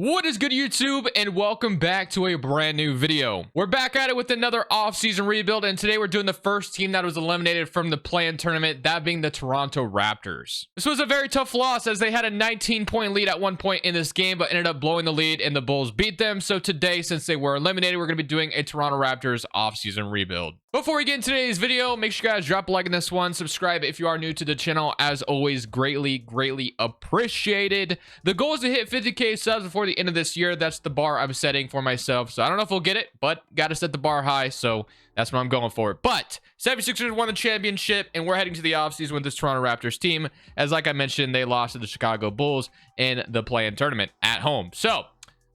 What is good, YouTube, and welcome back to a brand new video. We're back at it with another off-season rebuild, and today we're doing the first team that was eliminated from the play-in tournament, that being the Toronto Raptors. This was a very tough loss as they had a 19-point lead at one point in this game, but ended up blowing the lead and the Bulls beat them. So today, since they were eliminated, we're going to be doing a Toronto Raptors off-season rebuild. Before we get into today's video, make sure you guys drop a like on this one, subscribe if you are new to the channel. As always, greatly appreciated. The goal is to hit 50k subs before the end of this year. That's the bar I'm setting for myself, so I don't know if we'll get it, but gotta set the bar high, so that's what I'm going for. But 76ers won the championship, and we're heading to the offseason with this Toronto Raptors team, as like I mentioned, they lost to the Chicago Bulls in the play-in tournament at home. So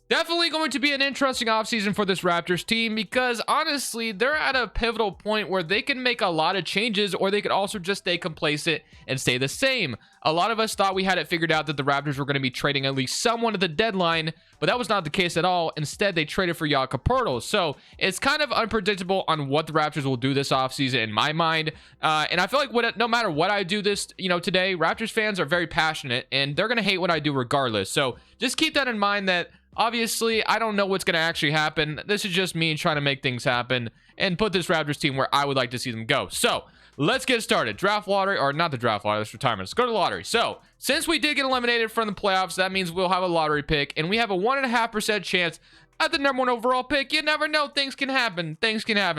definitely going to be an interesting offseason for this Raptors team, because honestly, they're at a pivotal point where they can make a lot of changes, or they could also just stay complacent and stay the same. A lot of us thought we had it figured out that the Raptors were going to be trading at least someone at the deadline, but that was not the case at all. Instead, they traded for Jakob Poeltl. So it's kind of unpredictable on what the Raptors will do this offseason in my mind. And I feel like no matter what I do today, Raptors fans are very passionate, and they're going to hate what I do regardless. So just keep that in mind, that obviously, I don't know what's going to actually happen. This is just me trying to make things happen and put this Raptors team where I would like to see them go. So let's get started. Draft lottery, or not the draft lottery, that's retirement. Let's go to the lottery. So since we did get eliminated from the playoffs, that means we'll have a lottery pick, and we have a 1.5% chance at the #1 overall pick. You never know. Things can happen.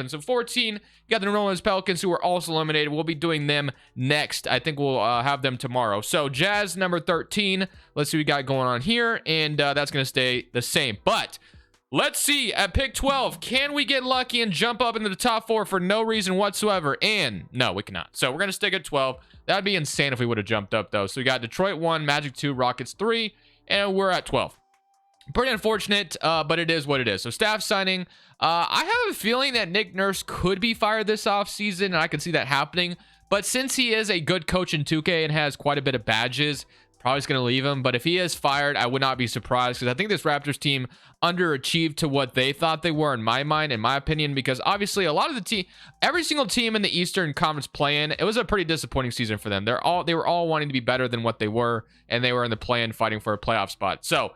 So 14, you got the New Orleans Pelicans, who are also eliminated. We'll be doing them next. I think we'll have them tomorrow. So Jazz, number 13. Let's see what we got going on here. And that's going to stay the same. But let's see, at pick 12, can we get lucky and jump up into the top 4 for no reason whatsoever? And no, we cannot. So we're going to stick at 12. That'd be insane if we would have jumped up, though. So we got Detroit 1, Magic 2, Rockets 3, and we're at 12. Pretty unfortunate, but it is what it is. So staff signing. I have a feeling that Nick Nurse could be fired this offseason, and I can see that happening. But since he is a good coach in 2K and has quite a bit of badges, probably just going to leave him. But if he is fired, I would not be surprised, because I think this Raptors team underachieved to what they thought they were, in my mind, in my opinion, because obviously a lot of the team, every single team in the Eastern Conference play-in, it was a pretty disappointing season for them. They were all wanting to be better than what they were, and they were in the play-in fighting for a playoff spot. So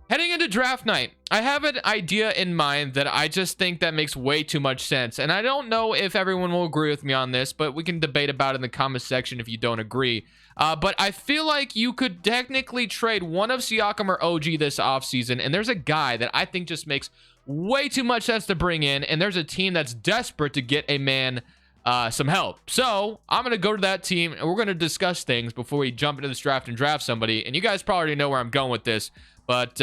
heading into draft night, I have an idea in mind that I just think that makes way too much sense. And I don't know if everyone will agree with me on this, but we can debate about it in the comment section if you don't agree. But I feel like you could technically trade one of Siakam or OG this offseason. And there's a guy that I think just makes way too much sense to bring in. And there's a team that's desperate to get a man some help. So I'm going to go to that team, and we're going to discuss things before we jump into this draft and draft somebody. And you guys probably already know where I'm going with this, but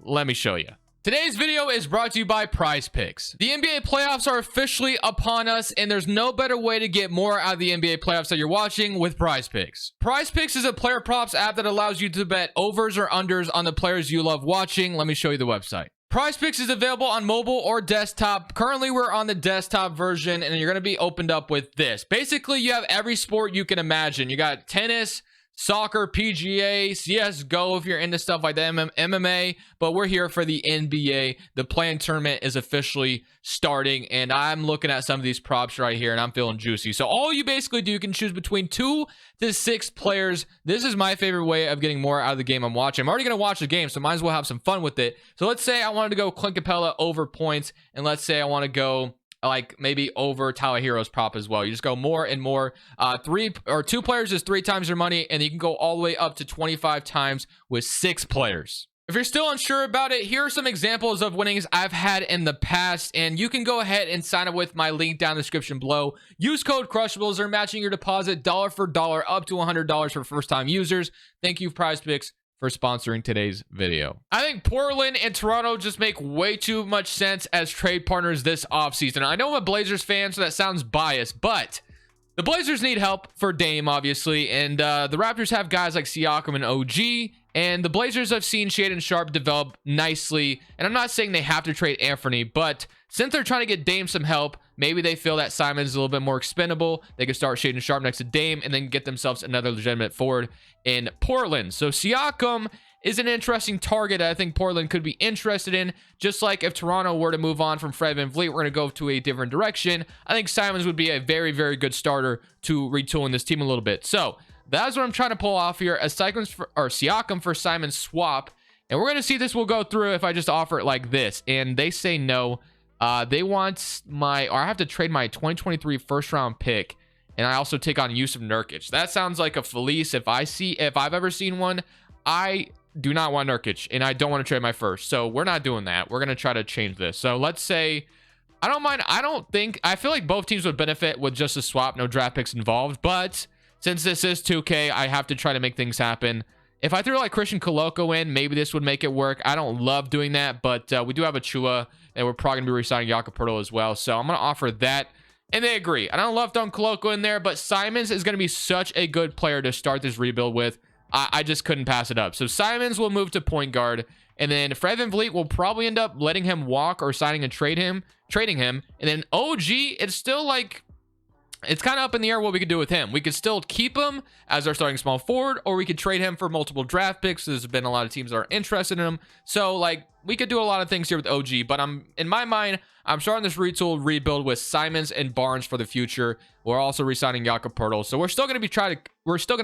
let me show you. Today's video is brought to you by Prize Picks. The NBA playoffs are officially upon us, and there's no better way to get more out of the NBA playoffs that you're watching with Prize Picks. Prize Picks is a player props app that allows you to bet overs or unders on the players you love watching. Let me show you the website. Prize Picks is available on mobile or desktop. Currently, we're on the desktop version, and you're going to be opened up with this. Basically, you have every sport you can imagine. You got tennis, soccer, PGA, CSGO if you're into stuff like that, MMA, but we're here for the NBA. The play-in tournament is officially starting, and I'm looking at some of these props right here, and I'm feeling juicy. So all you basically do, you can choose between 2 to 6 players. This is my favorite way of getting more out of the game I'm watching. I'm already going to watch the game, so might as well have some fun with it. So let's say I wanted to go Clint Capella over points, and let's say I want to go like maybe over Tyler Hero's prop as well. You just go more and more. 3 or 2 players is 3 times your money, and you can go all the way up to 25 times with 6 players. If you're still unsure about it, here are some examples of winnings I've had in the past, and you can go ahead and sign up with my link down in the description below. Use code Crushables. They're matching your deposit dollar for dollar up to $100 for first-time users. Thank you, Prize Picks, for sponsoring today's video. I think Portland and Toronto just make way too much sense as trade partners this offseason. I know I'm a Blazers fan, so that sounds biased, but the Blazers need help for Dame, obviously, and the Raptors have guys like Siakam and OG, and the Blazers have seen Shaedon Sharpe develop nicely, and I'm not saying they have to trade Anthony, but since they're trying to get Dame some help, maybe they feel that Simon's a little bit more expendable. They could start Shaedon Sharpe next to Dame and then get themselves another legitimate forward in Portland. So Siakam is an interesting target I think Portland could be interested in. Just like if Toronto were to move on from Fred VanVleet, we're going to go to a different direction. I think Simons would be a very, very good starter to retooling this team a little bit. So that's what I'm trying to pull off here. A Siakam for Simons swap And we're going to see this will go through if I just offer it like this. And they say no. They want or I have to trade my 2023 first round pick. And I also take on Yusuf Nurkic. That sounds like a Felice. If I've ever seen one, I do not want Nurkic. And I don't want to trade my first. So we're not doing that. We're going to try to change this. So let's say, I don't mind. I feel like both teams would benefit with just a swap. No draft picks involved. But since this is 2K, I have to try to make things happen. If I threw like Christian Koloko in, maybe this would make it work. I don't love doing that, but we do have a Chua, and we're probably going to be re-signing Jakob Poeltl as well. So I'm going to offer that, and they agree. I don't love throwing Koloko in there, but Simons is going to be such a good player to start this rebuild with. I just couldn't pass it up. So Simons will move to point guard, and then Fred VanVleet will probably end up letting him walk or signing and trading him. And then OG, it's still like, it's kind of up in the air what we could do with him. We could still keep him as our starting small forward, or we could trade him for multiple draft picks. There's been a lot of teams that are interested in him. So, like, we could do a lot of things here with OG. But in my mind, I'm starting this retool rebuild with Simons and Barnes for the future. We're also re-signing Jakob Poeltl. So we're still going to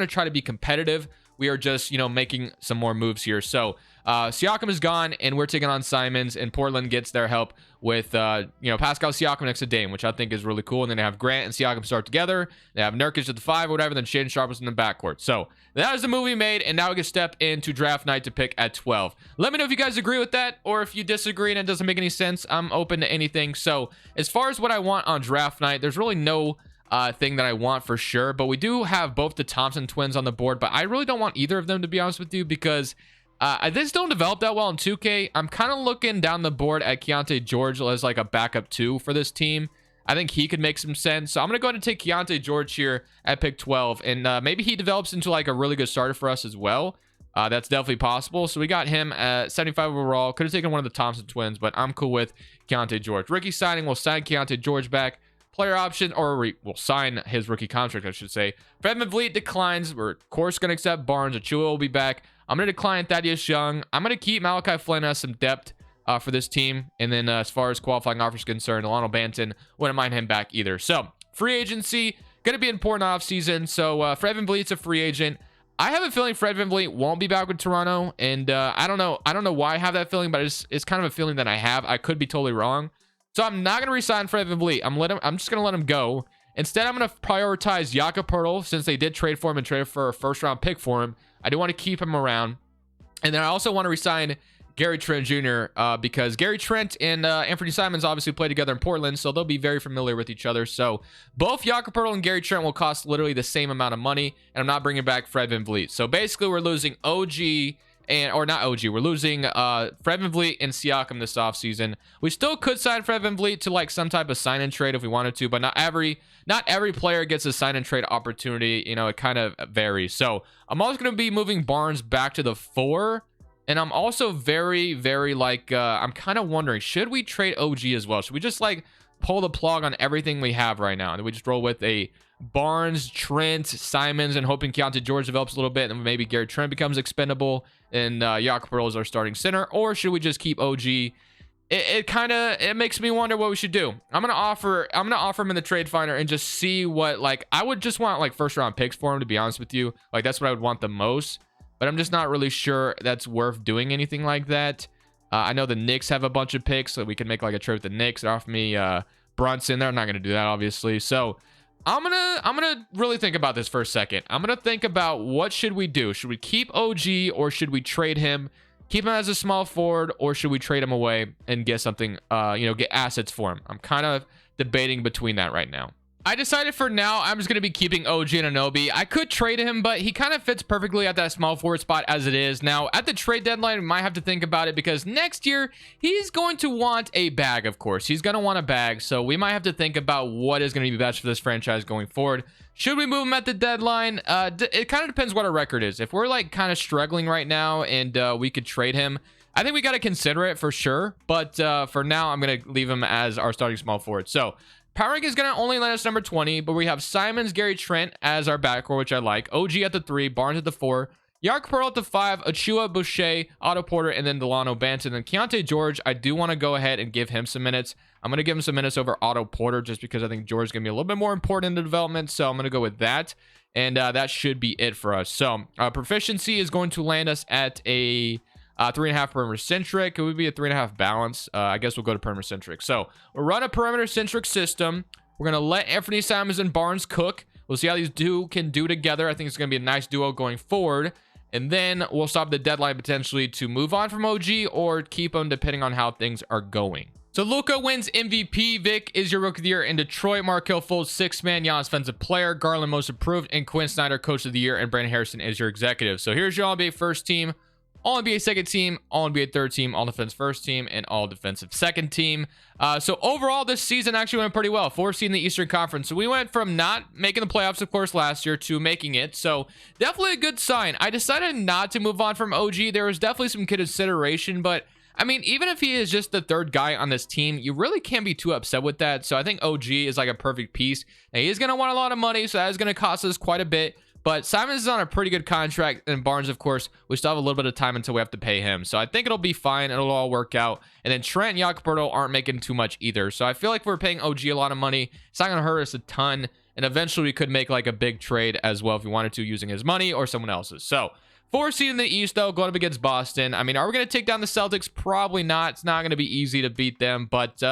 try to be competitive. We are just, making some more moves here. So Siakam is gone, and we're taking on Simons, and Portland gets their help with, Pascal Siakam next to Dame, which I think is really cool. And then they have Grant and Siakam start together. They have Nurkic at the 5 or whatever, then Shaedon Sharp is in the backcourt. So that is the move we made, and now we can step into draft night to pick at 12. Let me know if you guys agree with that, or if you disagree and it doesn't make any sense. I'm open to anything. So as far as what I want on draft night, there's really no thing that I want for sure, but we do have both the Thompson twins on the board, but I really don't want either of them, to be honest with you, because this don't develop that well in 2K. I'm kind of looking down the board at Keontae George as like a backup 2 for this team. I think he could make some sense, so I'm going to go ahead and take Keontae George here at pick 12, and maybe he develops into like a really good starter for us as well. That's definitely possible. So we got him at 75 overall. Could have taken one of the Thompson twins, but I'm cool with Keontae George. Rookie signing, we'll sign Keontae George back. Player option, or we'll sign his rookie contract, I should say. Fred VanVleet declines. We're, of course, going to accept Barnes. Achua will be back. I'm going to decline Thaddeus Young. I'm going to keep Malachi Flynn as some depth for this team. And then as far as qualifying offers concerned, Delano Banton, wouldn't mind him back either. So, free agency, going to be important offseason. So, Fred VanVleet's a free agent. I have a feeling Fred VanVleet won't be back with Toronto. And I don't know why I have that feeling, but it's kind of a feeling that I have. I could be totally wrong. So I'm not going to resign Fred VanVleet. I'm just going to let him go. Instead, I'm going to prioritize Jakob Poeltl, since they did trade for him and trade for a first-round pick for him. I do want to keep him around. And then I also want to resign Gary Trent Jr. Because Gary Trent and Anthony Simons obviously play together in Portland, so they'll be very familiar with each other. So both Jakob Poeltl and Gary Trent will cost literally the same amount of money, and I'm not bringing back Fred VanVleet. So basically, we're losing OG... we're losing Fred VanVleet and Siakam this offseason. We still could sign Fred VanVleet to like some type of sign and trade if we wanted to, but not every player gets a sign and trade opportunity. It kind of varies. So I'm also going to be moving Barnes back to the 4, and I'm also very, very I'm kind of wondering, should we trade OG as well? Should we just like pull the plug on everything we have right now, and we just roll with a Barnes, Trent, Simons, and hoping Keontae George develops a little bit, and maybe Gary Trent becomes expendable, and Jakob Poeltl is our starting center? Or should we just keep OG? It makes me wonder what we should do. I'm gonna offer him in the trade finder and just see what, I would just want like first round picks for him, to be honest with you. Like, that's what I would want the most, but I'm just not really sure that's worth doing anything like that. I know the Knicks have a bunch of picks, so we can make like a trade with the Knicks. They offer me Brunson. They're not gonna do that, obviously. So I'm gonna really think about this for a second. I'm gonna think about what should we do. Should we keep OG, or should we trade him, keep him as a small forward, or should we trade him away and get something, get assets for him? I'm kind of debating between that right now. I decided for now I'm just going to be keeping OG Anunoby. I could trade him, but he kind of fits perfectly at that small forward spot as it is. Now, at the trade deadline, we might have to think about it, because next year, he's going to want a bag, of course. He's going to want a bag, so we might have to think about what is going to be best for this franchise going forward. Should we move him at the deadline? It kind of depends what our record is. If we're like kind of struggling right now and we could trade him, I think we got to consider it for sure. But for now, I'm going to leave him as our starting small forward. So power rank is going to only land us number 20, but we have Simons, Gary Trent as our backcourt, which I like. OG at the 3, Barnes at the 4, Jakob Poeltl at the 5, Achua, Boucher, Otto Porter, and then Delano Banton. And Keontae George, I do want to go ahead and give him some minutes. I'm going to give him some minutes over Otto Porter, just because I think George is going to be a little bit more important in the development. So I'm going to go with that. And that should be it for us. So proficiency is going to land us at a 3.5 perimeter centric. It would be a 3.5 balance. I guess we'll go to perimeter centric. So we'll run a perimeter centric system. We're going to let Anthony Simons and Barnes cook. We'll see how these two can do together. I think it's going to be a nice duo going forward. And then we'll stop the deadline potentially to move on from OG or keep them depending on how things are going. So Luka wins MVP. Vic is your rookie of the year in Detroit. Markelle Fultz, 6-man. Giannis offensive player. Garland most improved. And Quinn Snyder coach of the year. And Brandon Harrison is your executive. So here's your All-NBA first team, All-NBA second team, All-NBA third team, All-Defense first team, and All-Defensive second team. So overall, this season actually went pretty well. 4th seed in the Eastern Conference. So we went from not making the playoffs, of course, last year to making it. So definitely a good sign. I decided not to move on from OG. There was definitely some consideration, but I mean, even if he is just the 3rd guy on this team, you really can't be too upset with that. So I think OG is like a perfect piece. Now, he's going to want a lot of money, so that is going to cost us quite a bit. But Simons is on a pretty good contract, and Barnes, of course, we still have a little bit of time until we have to pay him. So I think it'll be fine. It'll all work out. And then Trent and Jakob aren't making too much either. So I feel like if we're paying OG a lot of money, it's not going to hurt us a ton. And eventually we could make like a big trade as well if we wanted to, using his money or someone else's. So 4th seed in the East, though, going up against Boston. I mean, are we going to take down the Celtics? Probably not. It's not going to be easy to beat them, but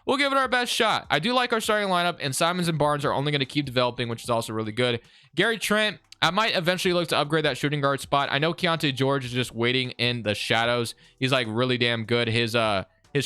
we'll give it our best shot. I do like our starting lineup, and Simons and Barnes are only going to keep developing, which is also really good. Gary Trent, I might eventually look to upgrade that shooting guard spot. I know Keontae George is just waiting in the shadows. He's like really damn good. His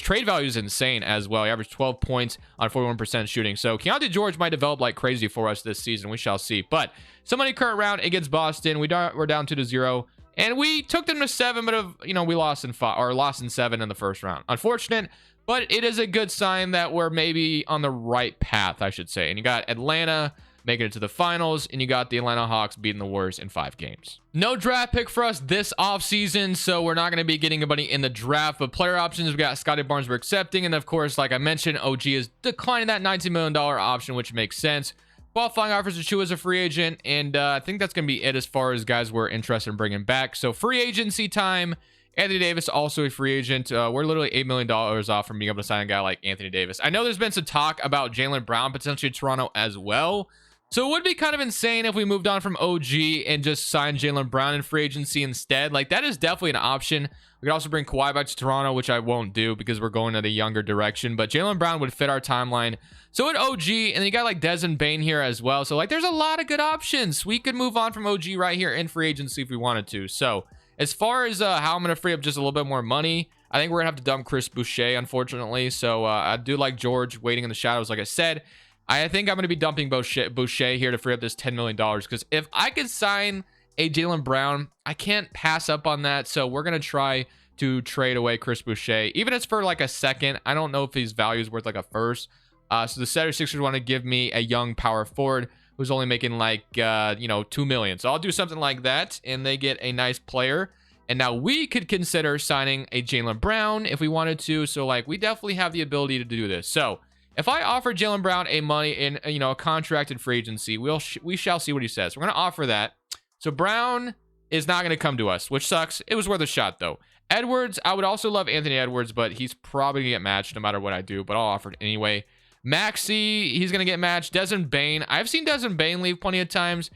trade value is insane as well. He averaged 12 points on 41% shooting. So Keontae George might develop like crazy for us this season. We shall see. But somebody current round against Boston. We're down 2-0. And we took them to 7, but we lost in 5 or lost in 7 in the first round. Unfortunate, but it is a good sign that we're maybe on the right path, I should say. And you got Atlanta making it to the finals, and you got the Atlanta Hawks beating the Warriors in 5 games. No draft pick for us this offseason, so we're not going to be getting anybody in the draft. But player options, we got Scotty Barnes we're accepting, and of course, like I mentioned, OG is declining that $19 million option, which makes sense. Qualifying offers to Chu as a free agent, and I think that's going to be it as far as guys we're interested in bringing back. So free agency time. Anthony Davis, also a free agent. We're literally $8 million off from being able to sign a guy like Anthony Davis. I know there's been some talk about Jaylen Brown potentially Toronto as well. So it would be kind of insane if we moved on from OG and just signed Jaylen Brown in free agency instead. Like, that is definitely an option. We could also bring Kawhi back to Toronto, which I won't do because we're going in a younger direction. But Jaylen Brown would fit our timeline. So at OG, and then you got like Desmond Bane here as well. So like, there's a lot of good options. We could move on from OG right here in free agency if we wanted to. So as far as how I'm going to free up just a little bit more money, I think we're going to have to dump Chris Boucher, unfortunately. So I do like George waiting in the shadows, like I said. I think I'm going to be dumping Boucher here to free up this $10 million, because if I could sign a Jaylen Brown, I can't pass up on that. So we're going to try to trade away Chris Boucher, even if it's for like a second. I don't know if his value is worth like a first. So the 76ers want to give me a young power forward who's only making like, $2 million. So I'll do something like that, and they get a nice player. And now we could consider signing a Jaylen Brown if we wanted to. So like, we definitely have the ability to do this. So if I offer Jaylen Brown a money in, a contracted free agency, we shall see what he says. We're going to offer that. So Brown is not going to come to us, which sucks. It was worth a shot, though. Edwards, I would also love Anthony Edwards, but he's probably going to get matched no matter what I do, but I'll offer it anyway. Maxey, he's going to get matched. Desmond Bane, I've seen Desmond Bane leave plenty of times.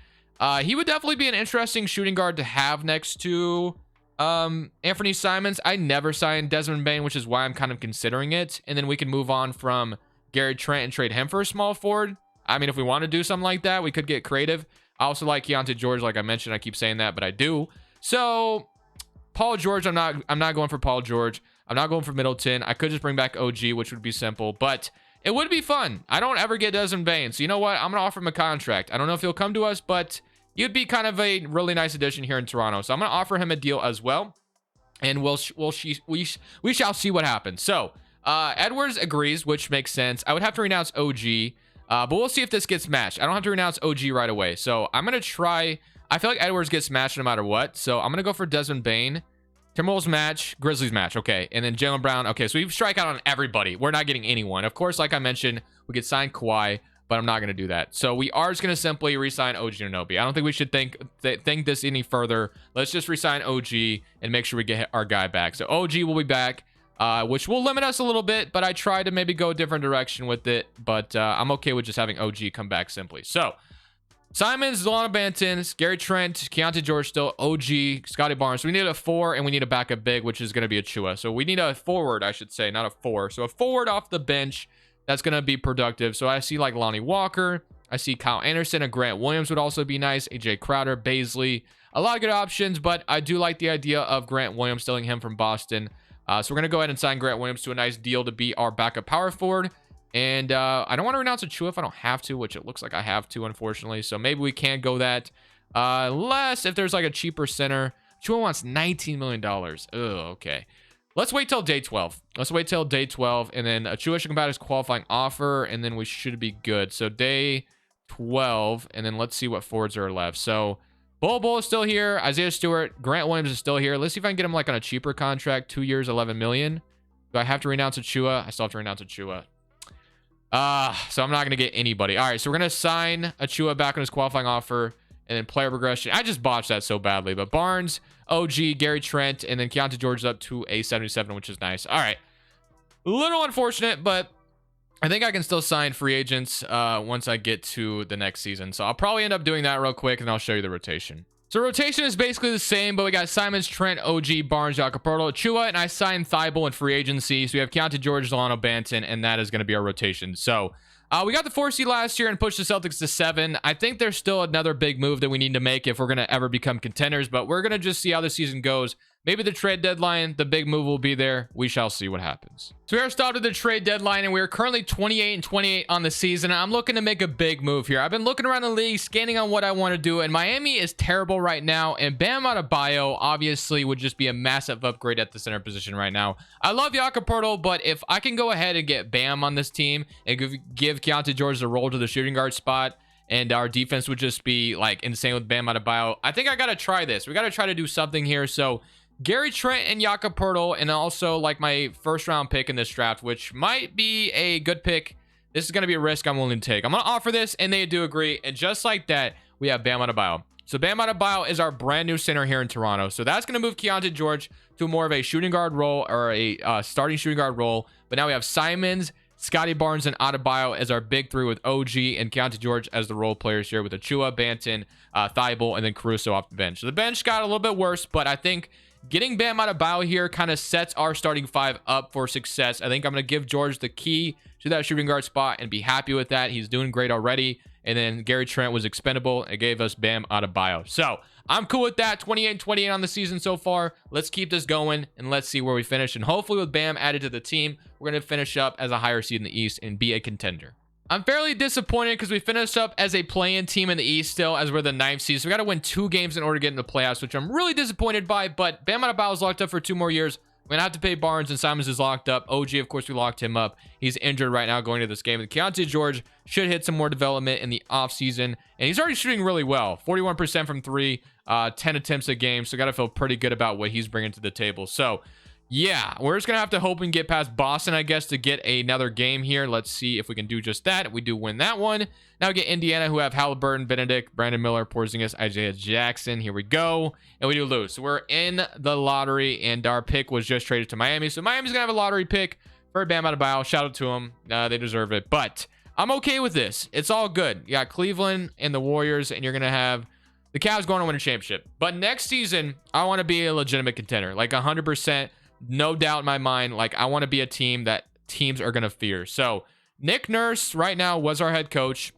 He would definitely be an interesting shooting guard to have next to Anthony Simons. I never signed Desmond Bane, which is why I'm kind of considering it. And then we can move on from Gary Trent and trade him for a small forward. I mean, if we want to do something like that, we could get creative. I also like Keontae George, like I mentioned. I keep saying that, but I do. So Paul George, I'm not going for Paul George. I'm not going for Middleton. I could just bring back OG, which would be simple, but it would be fun. I don't ever get Desmond Bane, so you know what? I'm gonna offer him a contract. I don't know if he'll come to us, but you'd be kind of a really nice addition here in Toronto. So I'm gonna offer him a deal as well, and we shall see what happens. So Edwards agrees, which makes sense. I would have to renounce OG, but we'll see if this gets matched. I don't have to renounce OG right away, so I'm gonna try. I feel like Edwards gets matched no matter what, so I'm gonna go for Desmond Bane. Timberwolves match, Grizzlies match, okay, and then Jaylen Brown. Okay, so we strike out on everybody. We're not getting anyone. Of course, like I mentioned, we could sign Kawhi, but I'm not gonna do that. So we are just gonna simply re-sign OG Anunoby. I don't think we should think this any further. Let's just re-sign OG and make sure we get our guy back. So OG will be back. Which will limit us a little bit, but I tried to maybe go a different direction with it, but I'm okay with just having OG come back simply. So Simons, Delano Banton, Gary Trent, Keontae George still, OG, Scotty Barnes. So we need a 4 and we need a backup big, which is going to be Achua. So we need a forward, I should say, not a 4. So a forward off the bench that's going to be productive. So I see like Lonnie Walker. I see Kyle Anderson and Grant Williams would also be nice. AJ Crowder, Baisley. A lot of good options, but I do like the idea of Grant Williams, stealing him from Boston. So we're going to go ahead and sign Grant Williams to a nice deal to be our backup power forward. And I don't want to renounce Achua if I don't have to, which it looks like I have to, unfortunately. So maybe we can go that. Unless if there's like a cheaper center. Achua wants $19 million. Oh, okay. Let's wait till day 12. Let's wait till day 12. And then Achua should come out his qualifying offer. And then we should be good. So day 12. And then let's see what forwards are left. So Bull is still here. Isaiah Stewart. Grant Williams is still here. Let's see if I can get him like on a cheaper contract. 2 years, $11 million. Do I have to renounce Achua? I still have to renounce Achua. So I'm not going to get anybody. All right, so we're going to sign Achua back on his qualifying offer and then player progression. I just botched that so badly. But Barnes, OG, Gary Trent, and then Keontae George is up to a 77, which is nice. All right. A little unfortunate, but I think I can still sign free agents once I get to the next season. So I'll probably end up doing that real quick, and I'll show you the rotation. So rotation is basically the same, but we got Simons, Trent, OG, Barnes, Jacoporto, Achua, and I signed Thibault in free agency. So we have Keontae George, Delano Banton, and that is going to be our rotation. So we got the 4 seed last year and pushed the Celtics to 7. I think there's still another big move that we need to make if we're going to ever become contenders, but we're going to just see how the season goes. Maybe the trade deadline, the big move will be there. We shall see what happens. So we are stopped at the trade deadline, and we are currently 28-28 on the season. I'm looking to make a big move here. I've been looking around the league, scanning on what I want to do, and Miami is terrible right now, and Bam Adebayo obviously would just be a massive upgrade at the center position right now. I love Jacoporto, but if I can go ahead and get Bam on this team and give Keontae George the role to the shooting guard spot, and our defense would just be like insane with Bam Adebayo, I think I got to try this. We got to try to do something here. So Gary Trent and Jacoporto, and also like my first round pick in this draft, which might be a good pick. This is going to be a risk I'm willing to take. I'm going to offer this, and they do agree. And just like that, we have Bam Adebayo. So Bam Adebayo is our brand new center here in Toronto. So that's going to move Keontae George to more of a shooting guard role, or a starting shooting guard role. But now we have Simons, Scotty Barnes, and Adebayo as our big 3 with OG and Keontae George as the role players here with Achua, Banton, Thibault, and then Caruso off the bench. So the bench got a little bit worse, but I think getting Bam Adebayo here kind of sets our starting 5 up for success. I think I'm going to give George the key to that shooting guard spot and be happy with that. He's doing great already. And then Gary Trent was expendable and gave us Bam Adebayo. So I'm cool with that. 28-28 on the season so far. Let's keep this going and let's see where we finish. And hopefully with Bam added to the team, we're going to finish up as a higher seed in the East and be a contender. I'm fairly disappointed because we finished up as a play-in team in the East still, as we're the 9th seed. So we got to win 2 games in order to get in the playoffs, which I'm really disappointed by. But Bam Adebayo is locked up for 2 more years. We're going to have to pay Barnes, and Simons is locked up. OG, of course, we locked him up. He's injured right now going to this game. And Keontae George should hit some more development in the offseason. And he's already shooting really well. 41% from 3, 10 attempts a game. So got to feel pretty good about what he's bringing to the table. So yeah, we're just going to have to hope and get past Boston, I guess, to get another game here. Let's see if we can do just that. If we do win that one. Now we get Indiana, who have Halliburton, Benedict, Brandon Miller, Porzingis, Isaiah Jackson. Here we go. And we do lose. So we're in the lottery, and our pick was just traded to Miami. So Miami's going to have a lottery pick for Bam Adebayo. Shout out to them. They deserve it. But I'm okay with this. It's all good. You got Cleveland and the Warriors, and you're going to have the Cavs going to win a championship. But next season, I want to be a legitimate contender. Like 100%. No doubt in my mind, like I want to be a team that teams are going to fear. So Nick Nurse right now was our head coach,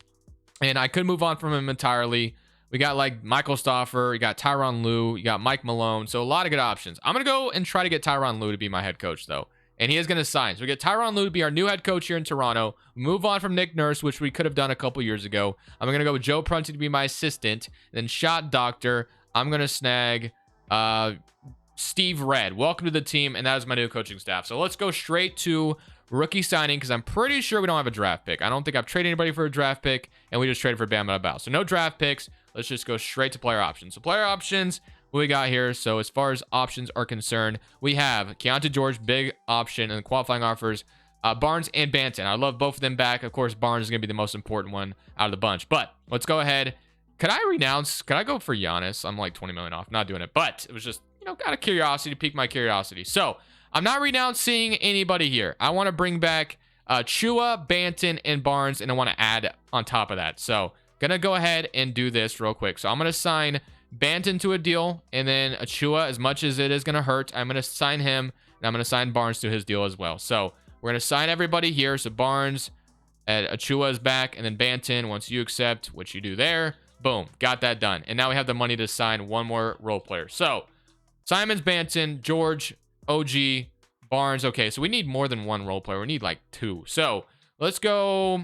and I could move on from him entirely. We got like Michael Stauffer, you got Tyronn Lue, you got Mike Malone. So a lot of good options. I'm going to go and try to get Tyronn Lue to be my head coach though. And he is going to sign. So we get Tyronn Lue to be our new head coach here in Toronto. Move on from Nick Nurse, which we could have done a couple years ago. I'm going to go with Joe Prunty to be my assistant. Then Shot Doctor, I'm going to snag Steve Red. Welcome to the team, and that is my new coaching staff. So let's go straight to rookie signing, because I'm pretty sure we don't have a draft pick. I don't think I've traded anybody for a draft pick, and we just traded for Bam Adebayo. So no draft picks. Let's just go straight to player options. So player options, what we got here. So as far as options are concerned, we have Keontae George, big option, and qualifying offers, Barnes and Banton. I love both of them back. Of course, Barnes is going to be the most important one out of the bunch. But let's go ahead. Could I renounce? Could I go for Giannis? I'm like 20 million off. Not doing it, but it was just, you know, out of curiosity, pique my curiosity. So I'm not renouncing anybody here. I want to bring back Chua, Banton, and Barnes, and I want to add on top of that. So gonna go ahead and do this real quick. So I'm gonna sign Banton to a deal, and then Achua, as much as it is gonna hurt, I'm gonna sign him, and I'm gonna sign Barnes to his deal as well. So we're gonna sign everybody here. So Barnes, Achua is back, and then Banton, once you accept, which you do there, boom, got that done. And now we have the money to sign one more role player. So Simons, Banton, George, OG, Barnes. Okay, so we need more than one role player. We need like 2. So let's go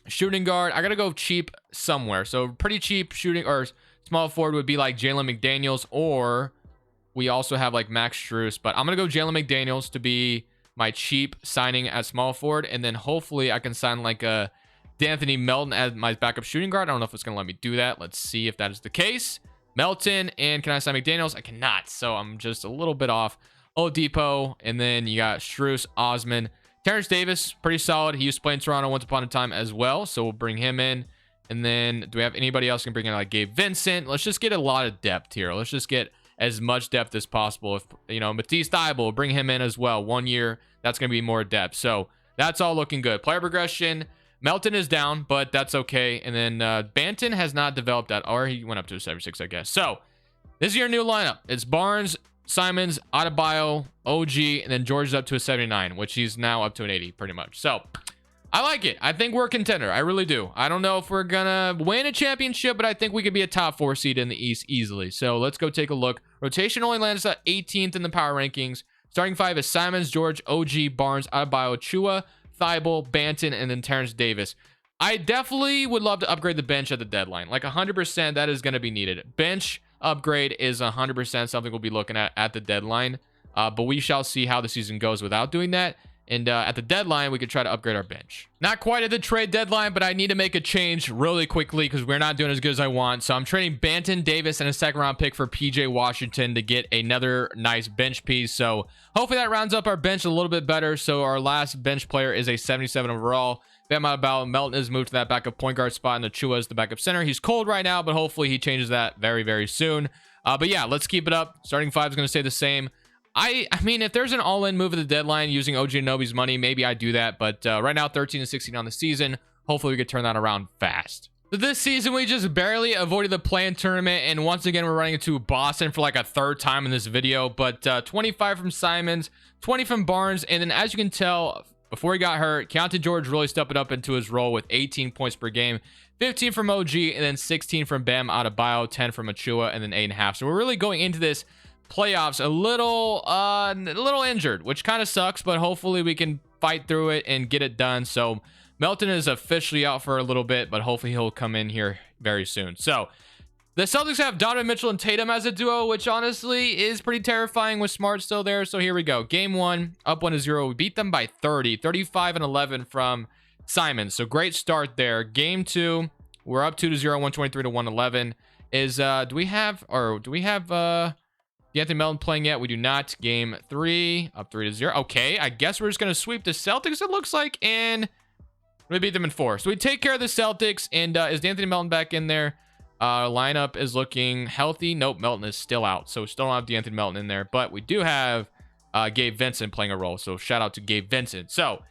shooting guard. I gotta go cheap somewhere. So pretty cheap shooting or small forward would be like Jalen McDaniels, or we also have like Max Strus. But I'm gonna go Jalen McDaniels to be my cheap signing at small forward, and then hopefully I can sign like a D'Anthony Melton as my backup shooting guard. I don't know if it's gonna let me do that. Let's see if that is the case. Melton, and can I sign McDaniels? I cannot, so I'm just a little bit off. Oladipo, and then you got Strus, Osman, Terrence Davis, pretty solid. He used to play in Toronto once upon a time as well, so we'll bring him in. And then do we have anybody else can bring in, like Gabe Vincent? Let's just get a lot of depth here. Let's just get as much depth as possible. If you know, Matisse Thybulle, bring him in as well. 1 year, that's going to be more depth. So that's all looking good. Player progression, Melton is down, but that's okay. And then Banton has not developed that, or he went up to a 76, I guess. So this is your new lineup. It's Barnes, Simons, Adebayo, OG, and then George is up to a 79, which he's now up to an 80 pretty much. So I like it. I think we're a contender. I really do. I don't know if we're gonna win a championship, but I think we could be a top 4 seed in the East easily. So let's go take a look. Rotation only lands at 18th in the power rankings. Starting 5 is Simons, George, OG, Barnes, Adebayo, Chua, Thybulle, Banton, and then Terrence Davis. I definitely would love to upgrade the bench at the deadline. Like 100%, that is going to be needed. Bench upgrade is 100% something we'll be looking at the deadline. But we shall see how the season goes without doing that. And at the deadline, we could try to upgrade our bench. Not quite at the trade deadline, but I need to make a change really quickly because we're not doing as good as I want. So I'm trading Banton, Davis, and a second-round pick for PJ Washington to get another nice bench piece. So hopefully that rounds up our bench a little bit better. So our last bench player is a 77 overall. Bam Adebayo, Melton is moved to that backup point guard spot, and Achua is the backup center. He's cold right now, but hopefully he changes that very, very soon. But yeah, let's keep it up. Starting 5 is going to stay the same. I mean, if there's an all-in move at the deadline using OG Anunoby's money, maybe I do that. But right now, 13-16 on the season. Hopefully, we could turn that around fast. So this season, we just barely avoided the play-in tournament. And once again, we're running into Boston for like a 3rd time in this video. But 25 from Simons, 20 from Barnes. And then as you can tell, before he got hurt, Keontae George really stepped it up into his role with 18 points per game. 15 from OG, and then 16 from Bam Adebayo, 10 from Achua, and then 8.5. So we're really going into this playoffs a little injured, which kind of sucks, but hopefully we can fight through it and get it done. So Melton is officially out for a little bit, but hopefully he'll come in here very soon. So the Celtics have Donovan Mitchell and Tatum as a duo, which honestly is pretty terrifying with Smart still there. So here we go. Game 1, up 1-0. We beat them by 30, 35-11 from Simons. So great start there. Game 2, we're up 2-0, 123-111. Do we have D'Anthony Melton playing yet? We do not. Game 3, up 3-0. Okay, I guess we're just going to sweep the Celtics, it looks like, and we beat them in 4. So we take care of the Celtics, and is D'Anthony Melton back in there? Lineup is looking healthy. Nope, Melton is still out, so we still don't have D'Anthony Melton in there, but we do have Gabe Vincent playing a role, so shout out to Gabe Vincent. So,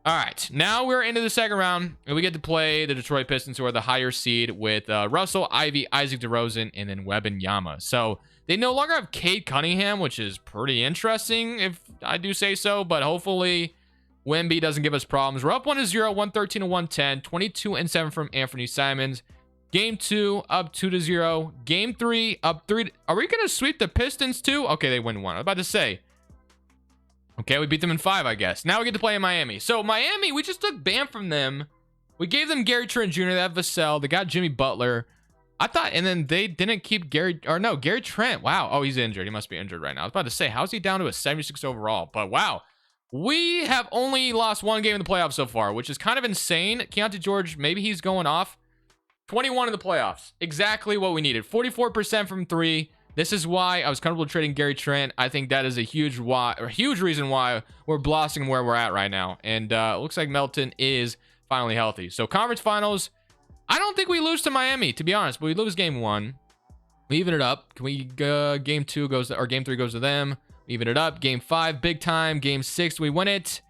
all right, now we're into the second round, and we get to play the Detroit Pistons, who are the higher seed with Russell, Ivy, Isaac DeRozan, and then Wembanyama. So they no longer have Cade Cunningham, which is pretty interesting, if I do say so. But hopefully, Wemby doesn't give us problems. We're up 1-0, 113-110, 22-7 from Anthony Simons. Game 2, up 2-0. Game 3, up 3. Are we going to sweep the Pistons too? Okay, they win 1. I was about to say. Okay, we beat them in 5, I guess. Now we get to play in Miami. So Miami, we just took Bam from them. We gave them Gary Trent Jr., they have Vassell. They got Jimmy Butler. I thought, and then they didn't keep Gary Trent. Wow. Oh, he's injured. He must be injured right now. I was about to say, how's he down to a 76 overall? But wow. We have only lost 1 game in the playoffs so far, which is kind of insane. Keontae George, maybe he's going off. 21 in the playoffs. Exactly what we needed. 44% from 3. This is why I was comfortable trading Gary Trent. I think that is a huge reason why we're blossoming where we're at right now. And it looks like Melton is finally healthy. So conference finals, I don't think we lose to Miami, to be honest, but we lose game 1. We even it up. Can we game 2 goes to, or game 3 goes to them. We even it up. Game 5, big time. Game 6, we win it.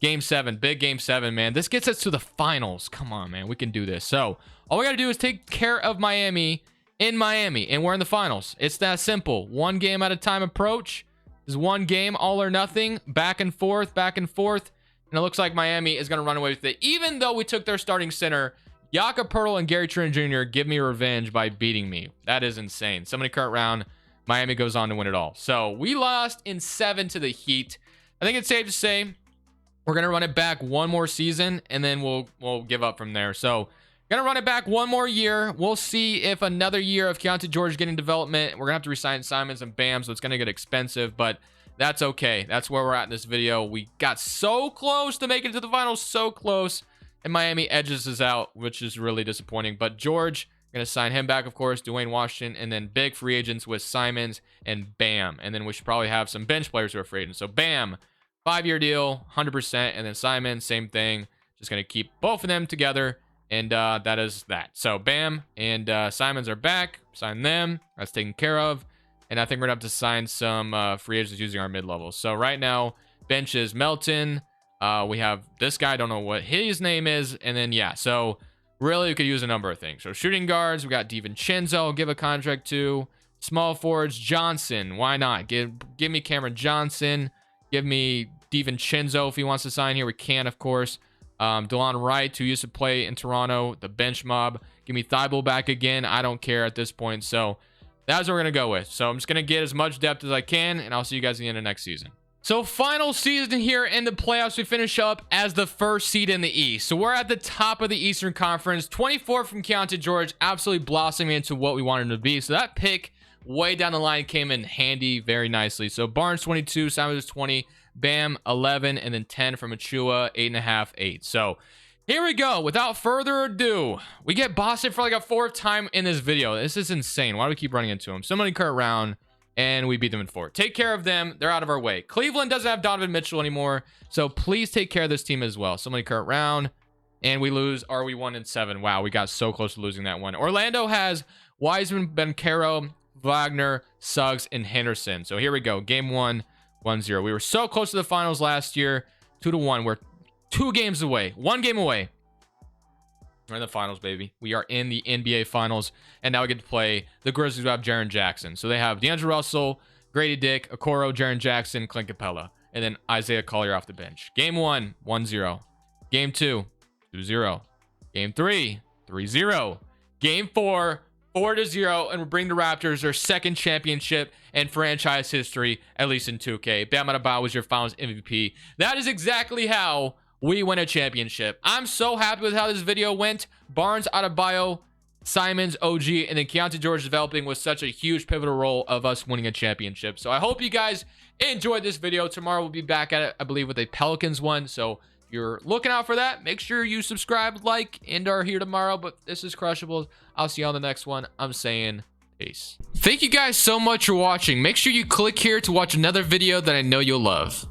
Game 7, big Game 7, man. This gets us to the finals. Come on, man. We can do this. So all we got to do is take care of Miami in Miami, and we're in the finals. It's that simple. One game at a time approach. This is one game, all or nothing, back and forth, back and forth. And it looks like Miami is going to run away with it. Even though we took their starting center, Jakob Poeltl and Gary Trent Jr. give me revenge by beating me. That is insane. Somebody current round. Miami goes on to win it all. So we lost in 7 to the Heat. I think it's safe to say we're going to run it back one more season, and then we'll give up from there. So going to run it back one more year. We'll see if another year of Keontae George getting development. We're going to have to resign Simons and Bam, so it's going to get expensive, but that's okay. That's where we're at in this video. We got so close to making it to the finals, so close, and Miami edges us out, which is really disappointing. But George, going to sign him back, of course, Dwayne Washington, and then big free agents with Simons and Bam. And then we should probably have some bench players who are free agents. So Bam, 5-year deal, 100%. And then Simons, same thing. Just going to keep both of them together. And that is that. So Bam and Simons are back. Sign them. That's taken care of. And I think we're going to have to sign some free agents using our mid-levels. So right now, bench is Melton. We have this guy. I don't know what his name is. And then, yeah, so really, we could use a number of things. So shooting guards, we got DiVincenzo, give a contract to. Small forwards, Johnson. Why not? Give me Cameron Johnson. Give me DiVincenzo if he wants to sign here. We can, of course. DeLon Wright, who used to play in Toronto, the bench mob. Give me Thibault back again. I don't care at this point. So that's what we're going to go with. So I'm just going to get as much depth as I can, and I'll see you guys at the end of next season. So final season here in the playoffs, we finish up as the first seed in the East. So we're at the top of the Eastern Conference. 24 from Keontae George, absolutely blossoming into what we wanted him to be. So that pick way down the line came in handy very nicely. So Barnes 22, Simons 20, Bam 11, and then 10 from Achua, 8.5, 8. So here we go. Without further ado, we get Boston for like a 4th time in this video. This is insane. Why do we keep running into them? Somebody current round, and we beat them in 4. Take care of them. They're out of our way. Cleveland doesn't have Donovan Mitchell anymore, so please take care of this team as well. Somebody current round, and we lose. Are we 1 in 7? Wow, we got so close to losing that one. Orlando has Wiseman, Bencaro, Wagner, Suggs, and Henderson. So here we go. Game 1, 1-0. We were so close to the finals last year. 2-1. We're 2 games away. 1 game away. We're in the finals, baby. We are in the NBA finals, and now we get to play the Grizzlies who have Jaren Jackson. So they have D'Angelo Russell, Grady Dick, Okoro, Jaren Jackson, Clint Capella, and then Isaiah Collier off the bench. Game 1, 1-0. Game 2, 2-0. Game 3, 3-0. Game 4, 4-0, and we'll bring the Raptors their 2nd championship in franchise history, at least in 2K. Bam Adebayo was your finals MVP. That is exactly how we win a championship. I'm so happy with how this video went. Barnes, Adebayo, Simons, OG, and then Keontae George developing was such a huge pivotal role of us winning a championship. So I hope you guys enjoyed this video. Tomorrow we'll be back at it, I believe, with a Pelicans one. So if you're looking out for that, make sure you subscribe, like, and are here tomorrow. But this is Crushables. I'll see you on the next one. I'm saying peace. Thank you guys so much for watching. Make sure you click here to watch another video that I know you'll love.